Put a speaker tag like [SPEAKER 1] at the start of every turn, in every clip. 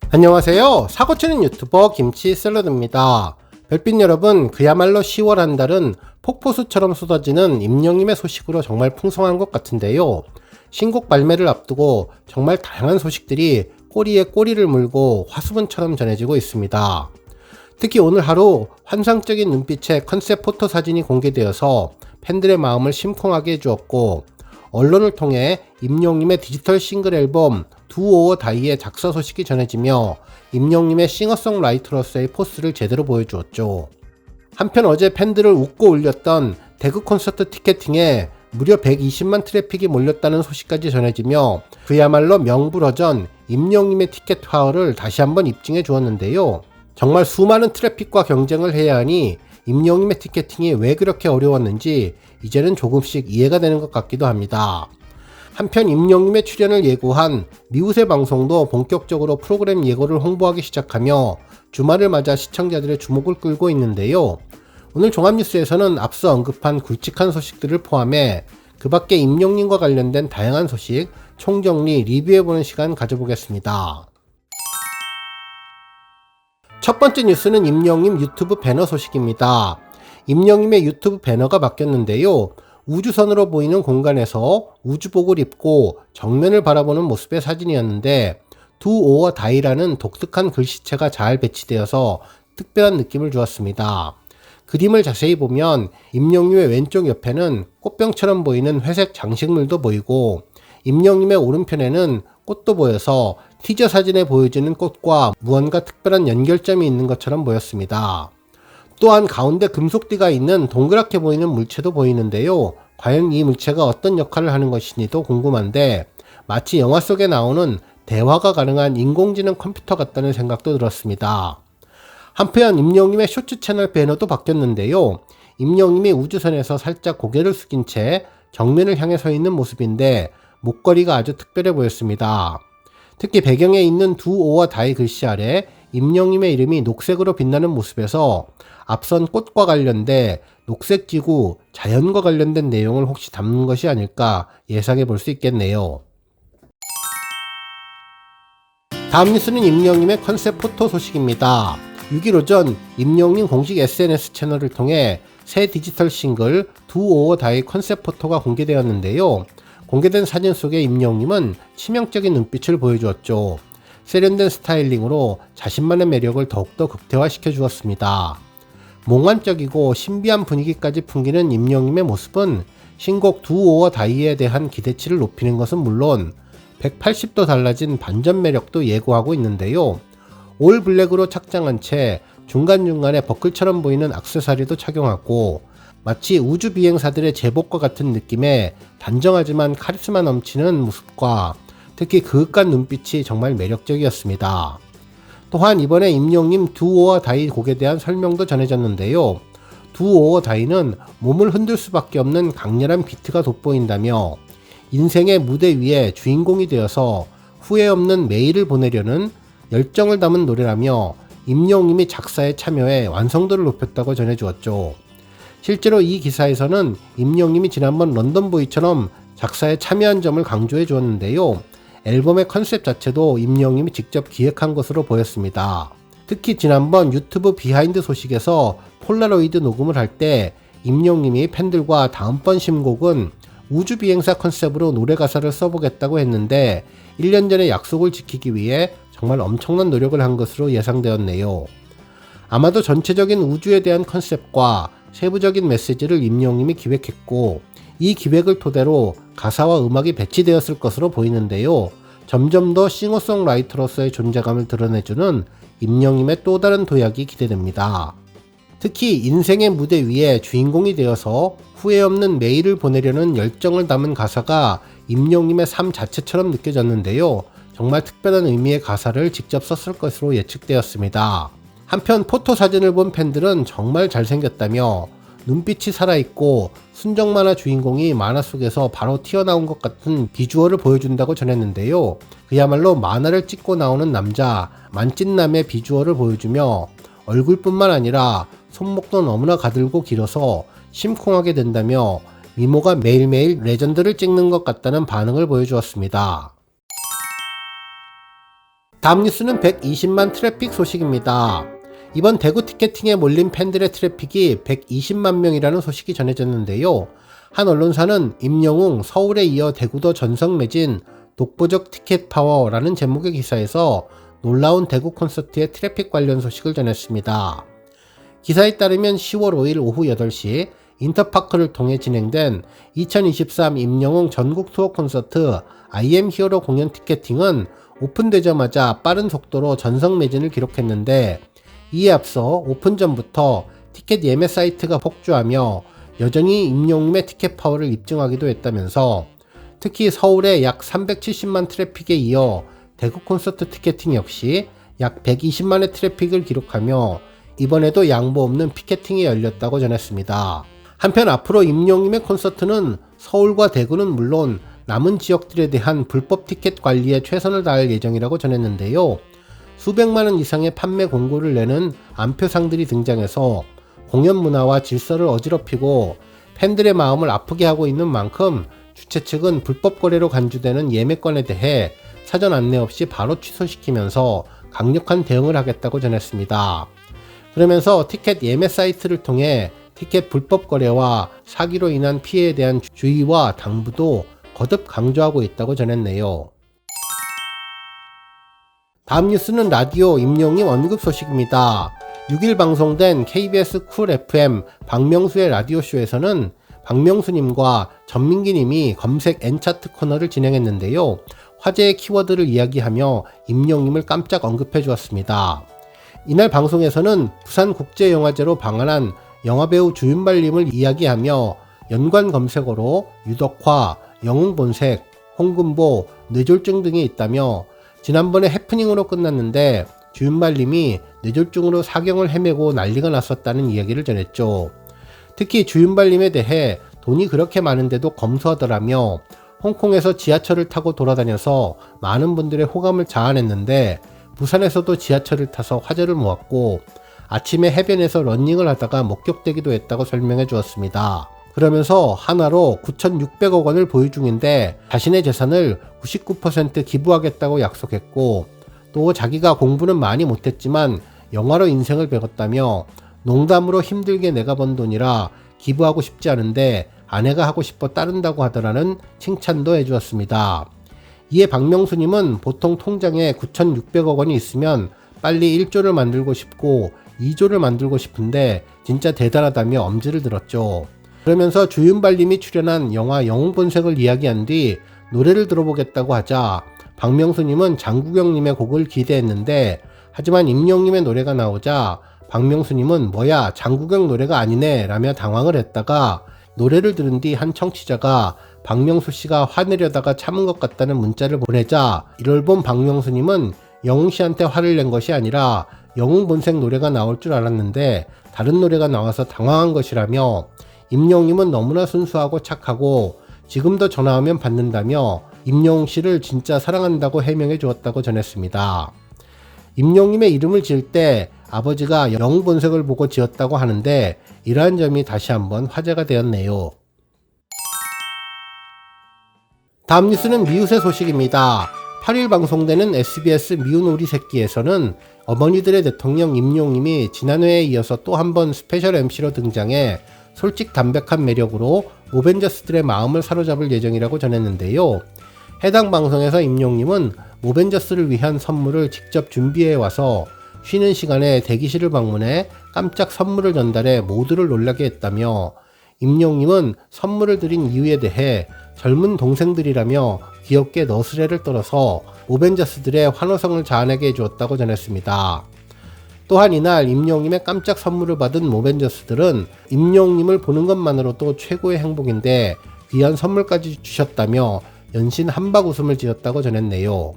[SPEAKER 1] 안녕하세요. 사고치는 유튜버 김치샐러드입니다. 별빛 여러분, 그야말로 10월 한 달은 폭포수처럼 쏟아지는 임영님의 소식으로 정말 풍성한 것 같은데요. 신곡 발매를 앞두고 정말 다양한 소식들이 꼬리에 꼬리를 물고 화수분처럼 전해지고 있습니다. 특히 오늘 하루 환상적인 눈빛의 컨셉 포토 사진이 공개되어서 팬들의 마음을 심쿵하게 해주었고, 언론을 통해 임영님의 디지털 싱글 앨범 Do or Die의 작사 소식이 전해지며 임영님의 싱어송라이터로서의 포스를 제대로 보여주었죠. 한편 어제 팬들을 웃고 울렸던 대구 콘서트 티켓팅에 무려 120만 트래픽이 몰렸다는 소식까지 전해지며 그야말로 명불허전 임영님의 티켓 파워를 다시 한번 입증해 주었는데요. 정말 수많은 트래픽과 경쟁을 해야 하니 임영님의 티켓팅이 왜 그렇게 어려웠는지 이제는 조금씩 이해가 되는 것 같기도 합니다. 한편 임영님의 출연을 예고한 미우새 방송도 본격적으로 프로그램 예고를 홍보하기 시작하며 주말을 맞아 시청자들의 주목을 끌고 있는데요. 오늘 종합뉴스에서는 앞서 언급한 굵직한 소식들을 포함해 그 밖에 임영님과 관련된 다양한 소식 총정리 리뷰해보는 시간 가져보겠습니다. 첫 번째 뉴스는 임영님 유튜브 배너 소식입니다. 임영님의 유튜브 배너가 바뀌었는데요. 우주선으로 보이는 공간에서 우주복을 입고 정면을 바라보는 모습의 사진이었는데 Do or Die라는 독특한 글씨체가 잘 배치되어서 특별한 느낌을 주었습니다. 그림을 자세히 보면 임영님의 왼쪽 옆에는 꽃병처럼 보이는 회색 장식물도 보이고 임영님의 오른편에는 꽃도 보여서 티저 사진에 보여지는 꽃과 무언가 특별한 연결점이 있는 것처럼 보였습니다. 또한 가운데 금속띠가 있는 동그랗게 보이는 물체도 보이는데요. 과연 이 물체가 어떤 역할을 하는 것인지도 궁금한데 마치 영화 속에 나오는 대화가 가능한 인공지능 컴퓨터 같다는 생각도 들었습니다. 한편 임영님의 쇼츠 채널 배너도 바뀌었는데요. 임영님이 우주선에서 살짝 고개를 숙인 채 정면을 향해 서 있는 모습인데 목걸이가 아주 특별해 보였습니다. 특히 배경에 있는 Do or Die 글씨 아래 임영님의 이름이 녹색으로 빛나는 모습에서 앞선 꽃과 관련돼 녹색지구, 자연과 관련된 내용을 혹시 담는 것이 아닐까 예상해 볼 수 있겠네요. 다음 뉴스는 임영님의 컨셉 포토 소식입니다. 6일 오전 임영님 공식 SNS 채널을 통해 새 디지털 싱글 Do or Die 컨셉 포토가 공개되었는데요. 공개된 사진 속의 임영님은 치명적인 눈빛을 보여주었죠. 세련된 스타일링으로 자신만의 매력을 더욱더 극대화시켜 주었습니다. 몽환적이고 신비한 분위기까지 풍기는 임영님의 모습은 신곡 Do or Die에 대한 기대치를 높이는 것은 물론 180도 달라진 반전 매력도 예고하고 있는데요. 올 블랙으로 착장한 채 중간중간에 버클처럼 보이는 액세서리도 착용하고 마치 우주 비행사들의 제복과 같은 느낌의 단정하지만 카리스마 넘치는 모습과 특히 그윽한 눈빛이 정말 매력적이었습니다. 또한 이번에 임영님 Do or Die 곡에 대한 설명도 전해졌는데요. Do or Die는 몸을 흔들 수밖에 없는 강렬한 비트가 돋보인다며 인생의 무대 위에 주인공이 되어서 후회 없는 매일을 보내려는 열정을 담은 노래라며 임영님이 작사에 참여해 완성도를 높였다고 전해주었죠. 실제로 이 기사에서는 임영님이 지난번 런던보이처럼 작사에 참여한 점을 강조해 주었는데요. 앨범의 컨셉 자체도 임영님이 직접 기획한 것으로 보였습니다. 특히 지난번 유튜브 비하인드 소식에서 폴라로이드 녹음을 할 때 임영님이 팬들과 다음번 신곡은 우주비행사 컨셉으로 노래 가사를 써보겠다고 했는데 1년 전에 약속을 지키기 위해 정말 엄청난 노력을 한 것으로 예상되었네요. 아마도 전체적인 우주에 대한 컨셉과 세부적인 메시지를 임영님이 기획했고 이 기획을 토대로 가사와 음악이 배치되었을 것으로 보이는데요. 점점 더 싱어송라이터로서의 존재감을 드러내주는 임영님의 또 다른 도약이 기대됩니다. 특히 인생의 무대 위에 주인공이 되어서 후회 없는 매일을 보내려는 열정을 담은 가사가 임영님의 삶 자체처럼 느껴졌는데요. 정말 특별한 의미의 가사를 직접 썼을 것으로 예측되었습니다. 한편 포토 사진을 본 팬들은 정말 잘생겼다며 눈빛이 살아있고 순정 만화 주인공이 만화 속에서 바로 튀어나온 것 같은 비주얼을 보여준다고 전했는데요. 그야말로 만화를 찍고 나오는 남자 만찢남의 비주얼을 보여주며 얼굴뿐만 아니라 손목도 너무나 가늘고 길어서 심쿵하게 된다며 미모가 매일매일 레전드를 찍는 것 같다는 반응을 보여주었습니다. 다음 뉴스는 120만 트래픽 소식입니다. 이번 대구 티켓팅에 몰린 팬들의 트래픽이 120만 명이라는 소식이 전해졌는데요. 한 언론사는 임영웅 서울에 이어 대구도 전성 매진 독보적 티켓 파워라는 제목의 기사에서 놀라운 대구 콘서트의 트래픽 관련 소식을 전했습니다. 기사에 따르면 10월 5일 오후 8시 인터파크를 통해 진행된 2023 임영웅 전국 투어 콘서트 I am 히어로 공연 티켓팅은 오픈되자마자 빠른 속도로 전성 매진을 기록했는데, 이에 앞서 오픈 전부터 티켓 예매 사이트가 폭주하며 여전히 임영웅의 티켓 파워를 입증하기도 했다면서, 특히 서울의 약 370만 트래픽에 이어 대구 콘서트 티켓팅 역시 약 120만의 트래픽을 기록하며 이번에도 양보 없는 피켓팅이 열렸다고 전했습니다. 한편 앞으로 임영웅의 콘서트는 서울과 대구는 물론 남은 지역들에 대한 불법 티켓 관리에 최선을 다할 예정이라고 전했는데요. 수백만원 이상의 판매 공고를 내는 안표상들이 등장해서 공연 문화와 질서를 어지럽히고 팬들의 마음을 아프게 하고 있는 만큼 주최 측은 불법 거래로 간주되는 예매권에 대해 사전 안내 없이 바로 취소시키면서 강력한 대응을 하겠다고 전했습니다. 그러면서 티켓 예매 사이트를 통해 티켓 불법 거래와 사기로 인한 피해에 대한 주의와 당부도 거듭 강조하고 있다고 전했네요. 다음 뉴스는 라디오 임영웅 언급 소식입니다. 6일 방송된 KBS 쿨 FM 박명수의 라디오쇼에서는 박명수님과 전민기님이 검색 N차트 코너를 진행했는데요. 화제의 키워드를 이야기하며 임영웅을 깜짝 언급해 주었습니다. 이날 방송에서는 부산국제영화제로 방한한 영화배우 주윤발님을 이야기하며 연관 검색어로 유덕화, 영웅본색, 홍금보, 뇌졸중 등이 있다며 지난번에 해프닝으로 끝났는데 주윤발님이 뇌졸중으로 사경을 헤매고 난리가 났었다는 이야기를 전했죠. 특히 주윤발님에 대해 돈이 그렇게 많은데도 검소하더라며 홍콩에서 지하철을 타고 돌아다녀서 많은 분들의 호감을 자아냈는데 부산에서도 지하철을 타서 화제를 모았고 아침에 해변에서 러닝을 하다가 목격되기도 했다고 설명해 주었습니다. 그러면서 한화로 9,600억 원을 보유 중인데 자신의 재산을 99% 기부하겠다고 약속했고, 또 자기가 공부는 많이 못했지만 영화로 인생을 배웠다며 농담으로 힘들게 내가 번 돈이라 기부하고 싶지 않은데 아내가 하고 싶어 따른다고 하더라는 칭찬도 해주었습니다. 이에 박명수님은 보통 통장에 9,600억 원이 있으면 빨리 1조를 만들고 싶고 2조를 만들고 싶은데 진짜 대단하다며 엄지를 들었죠. 그러면서 주윤발님이 출연한 영화 영웅본색을 이야기한 뒤 노래를 들어보겠다고 하자 박명수님은 장국영님의 곡을 기대했는데, 하지만 임영웅님의 노래가 나오자 박명수님은 뭐야 장국영 노래가 아니네 라며 당황을 했다가 노래를 들은 뒤 한 청취자가 박명수씨가 화내려다가 참은 것 같다는 문자를 보내자 이를 본 박명수님은 영웅씨한테 화를 낸 것이 아니라 영웅본색 노래가 나올 줄 알았는데 다른 노래가 나와서 당황한 것이라며, 임영웅님은 너무나 순수하고 착하고 지금도 전화하면 받는다며 임영웅씨를 진짜 사랑한다고 해명해 주었다고 전했습니다. 임영웅님의 이름을 지을 때 아버지가 영웅본색을 보고 지었다고 하는데 이러한 점이 다시 한번 화제가 되었네요. 다음 뉴스는 미우새 소식입니다. 8일 방송되는 SBS 미운 우리 새끼에서는 어머니들의 대통령 임영웅님이 지난해에 이어서 또 한 번 스페셜 MC로 등장해 솔직 담백한 매력으로 모벤져스들의 마음을 사로잡을 예정이라고 전했는데요. 해당 방송에서 임영웅님은 모벤져스를 위한 선물을 직접 준비해 와서 쉬는 시간에 대기실을 방문해 깜짝 선물을 전달해 모두를 놀라게 했다며, 임영웅님은 선물을 드린 이유에 대해 젊은 동생들이라며 귀엽게 너스레를 떨어서 모벤져스들의 환호성을 자아내게 해주었다고 전했습니다. 또한 이날 임영웅님의 깜짝 선물을 받은 모벤져스들은 임영웅님을 보는 것만으로도 최고의 행복인데 귀한 선물까지 주셨다며 연신 한박 웃음을 지었다고 전했네요.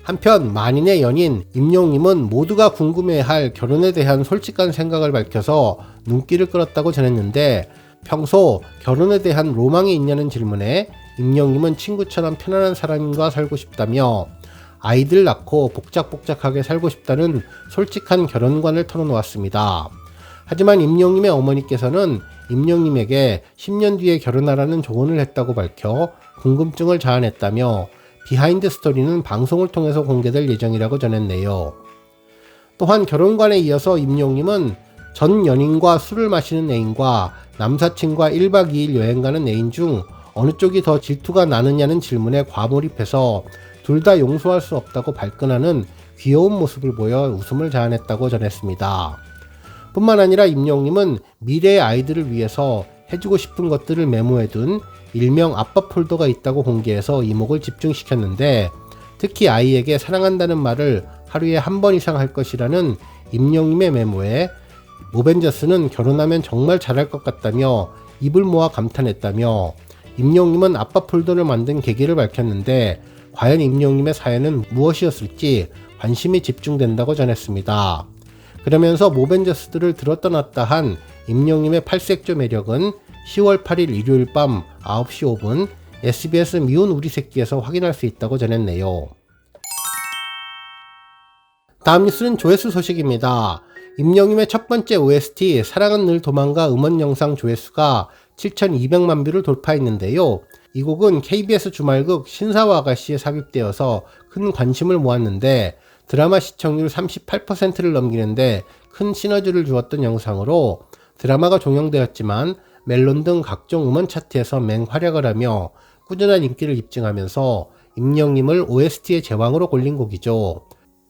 [SPEAKER 1] 한편 만인의 연인 임영웅님은 모두가 궁금해할 결혼에 대한 솔직한 생각을 밝혀서 눈길을 끌었다고 전했는데, 평소 결혼에 대한 로망이 있냐는 질문에 임영웅님은 친구처럼 편안한 사람과 살고 싶다며 아이들 낳고 복작복작하게 살고 싶다는 솔직한 결혼관을 털어놓았습니다. 하지만 임영웅님의 어머니께서는 임영웅님에게 10년 뒤에 결혼하라는 조언을 했다고 밝혀 궁금증을 자아냈다며 비하인드 스토리는 방송을 통해서 공개될 예정이라고 전했네요. 또한 결혼관에 이어서 임영님은 전 연인과 술을 마시는 애인과 남사친과 1박 2일 여행 가는 애인 중 어느 쪽이 더 질투가 나느냐는 질문에 과몰입해서 둘 다 용서할 수 없다고 발끈하는 귀여운 모습을 보여 웃음을 자아냈다고 전했습니다. 뿐만 아니라 임영님은 미래의 아이들을 위해서 해주고 싶은 것들을 메모해둔 일명 아빠 폴더가 있다고 공개해서 이목을 집중시켰는데, 특히 아이에게 사랑한다는 말을 하루에 한 번 이상 할 것이라는 임영님의 메모에 모벤져스는 결혼하면 정말 잘할 것 같다며 입을 모아 감탄했다며, 임영님은 아빠 폴더를 만든 계기를 밝혔는데 과연 임영님의 사연은 무엇이었을지 관심이 집중된다고 전했습니다. 그러면서 모벤져스들을 들었다 놨다 한 임영님의 팔색조 매력은 10월 8일 일요일 밤 9시 5분 SBS 미운 우리 새끼에서 확인할 수 있다고 전했네요. 다음 뉴스는 조회수 소식입니다. 임영님의 첫 번째 OST 사랑은 늘 도망가 음원 영상 조회수가 7,200만 뷰를 돌파했는데요. 이 곡은 KBS 주말극 신사와 아가씨에 삽입되어서 큰 관심을 모았는데 드라마 시청률 38%를 넘기는데 큰 시너지를 주었던 영상으로 드라마가 종영되었지만 멜론 등 각종 음원 차트에서 맹활약을 하며 꾸준한 인기를 입증하면서 임영님을 OST의 제왕으로 골린 곡이죠.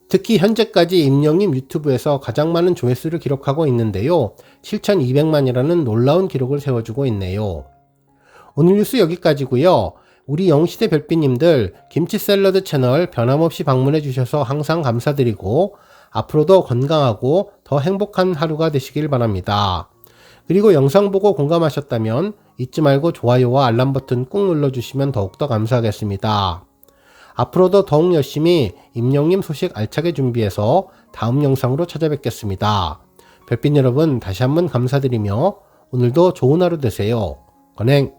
[SPEAKER 1] 특히 현재까지 임영님 유튜브에서 가장 많은 조회수를 기록하고 있는데요. 7,200만이라는 놀라운 기록을 세워주고 있네요. 오늘 뉴스 여기까지고요. 우리 영시대 별빛님들 김치 샐러드 채널 변함없이 방문해 주셔서 항상 감사드리고 앞으로도 건강하고 더 행복한 하루가 되시길 바랍니다. 그리고 영상 보고 공감하셨다면 잊지 말고 좋아요와 알람 버튼 꾹 눌러주시면 더욱더 감사하겠습니다. 앞으로도 더욱 열심히 임영님 소식 알차게 준비해서 다음 영상으로 찾아뵙겠습니다. 별빛 여러분 다시 한번 감사드리며 오늘도 좋은 하루 되세요. 건행!